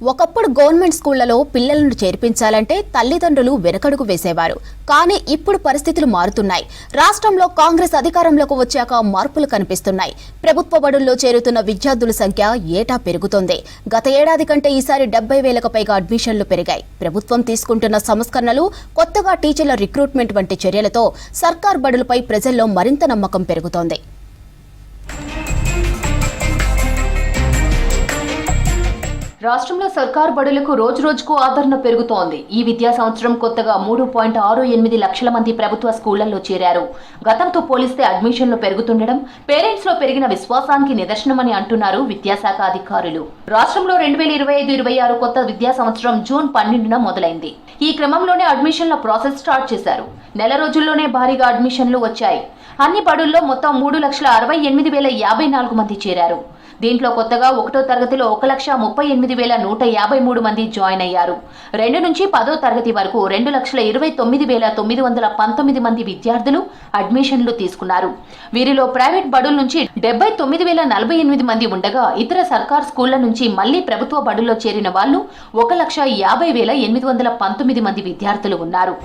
ఒకప్పుడు గవర్నమెంట్ స్కూళ్లలో పిల్లలను చేర్పించాలంటే తల్లిదండ్రులు వెనకడుగు వేసేవారు. కానీ ఇప్పుడు పరిస్థితులు మారుతున్నాయి. రాష్ట్రంలో కాంగ్రెస్ అధికారంలోకి వచ్చాక మార్పులు కనిపిస్తున్నాయి. ప్రభుత్వ బడుల్లో చేరుతున్న విద్యార్థుల సంఖ్య ఏటా పెరుగుతోంది. గత ఏడాది కంటే ఈసారి 70,000కు పైగా అడ్మిషన్లు పెరిగాయి. ప్రభుత్వం తీసుకుంటున్న సంస్కరణలు, కొత్తగా టీచర్ల రిక్రూట్మెంట్ వంటి చర్యలతో సర్కార్ బడులపై ప్రజల్లో మరింత నమ్మకం పెరుగుతోంది. రాష్ట్రంలో సర్కారు బడులకు రోజురోజుకు ఆదరణ పెరుగుతోంది. ఈ విద్యా సంవత్సరం కొత్తగా 3.68 లక్షల మంది ప్రభుత్వ స్కూళ్లలో చేరారు. గతంతో పోలిస్తే అడ్మిషన్లు పెరుగుతుండడం పేరెంట్స్ లో పెరిగిన విశ్వాసానికి నిదర్శనమని అంటున్నారు విద్యాశాఖ అధికారులు. రాష్ట్రంలో 2025-26 కొత్త విద్యా సంవత్సరం జూన్ 12న మొదలైంది. ఈ క్రమంలోనే అడ్మిషన్ల ప్రాసెస్ స్టార్ట్ చేశారు. నెల రోజుల్లోనే భారీగా అడ్మిషన్లు వచ్చాయి. అన్ని బడుల్లో మొత్తం 3,68,054 మంది చేరారు. దీంట్లో కొత్తగా 1వ తరగతిలో 1,38,153 మంది జాయిన్ అయ్యారు. 2 నుంచి 10వ తరగతి వరకు 2,29,919 మంది విద్యార్థులు అడ్మిషన్లు తీసుకున్నారు. వీరిలో ప్రైవేట్ బడుల నుంచి 79,048 మంది ఉండగా, ఇతర సర్కార్ స్కూళ్ల నుంచి మళ్లీ ప్రభుత్వ బడుల్లో చేరిన వాళ్లు 1,50,819 మంది విద్యార్థులు ఉన్నారు.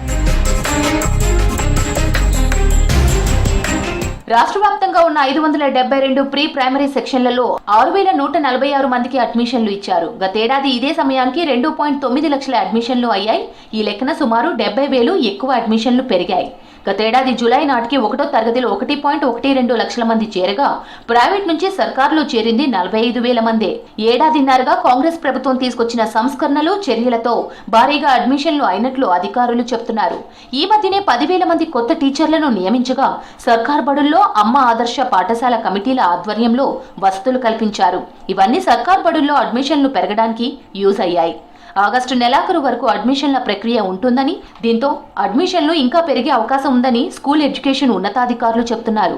రాష్ట్ర వ్యాప్తంగా ఉన్న 572 ప్రీ ప్రైమరీ సెక్షన్లలో 6,146 మందికి అడ్మిషన్లు ఇచ్చారు. గతేడాది ఇదే సమయానికి 2.9 లక్షల అడ్మిషన్లు అయ్యాయి. ఈ లెక్కన సుమారు 70,000 ఎక్కువ అడ్మిషన్లు పెరిగాయి. గతేడాది జూలై నాటికి 1వ తరగతిలో 1.12 లక్షల మంది చేరగా, ప్రైవేట్ నుంచి సర్కారులో చేరింది 45,000 మందే. ఏడాదిన్నరగా కాంగ్రెస్ ప్రభుత్వం తీసుకొచ్చిన సంస్కరణలు, చర్యలతో భారీగా అడ్మిషన్లు అయినట్లు అధికారులు చెబుతున్నారు. ఈ మధ్యనే 10,000 మంది కొత్త టీచర్లను నియమించగా, సర్కార్ బడుల్లో అమ్మ ఆదర్శ పాఠశాల కమిటీల ఆధ్వర్యంలో వసతులు కల్పించారు. ఇవన్నీ సర్కార్ బడుల్లో అడ్మిషన్లు పెరగడానికి యూజ్ అయ్యాయి. ఆగస్టు నెలాఖరు వరకు అడ్మిషన్ల ప్రక్రియ ఉంటుందని, దీంతో అడ్మిషన్లు ఇంకా పెరిగే అవకాశం ఉందని స్కూల్ ఎడ్యుకేషన్ ఉన్నతాధికారులు చెబుతున్నారు.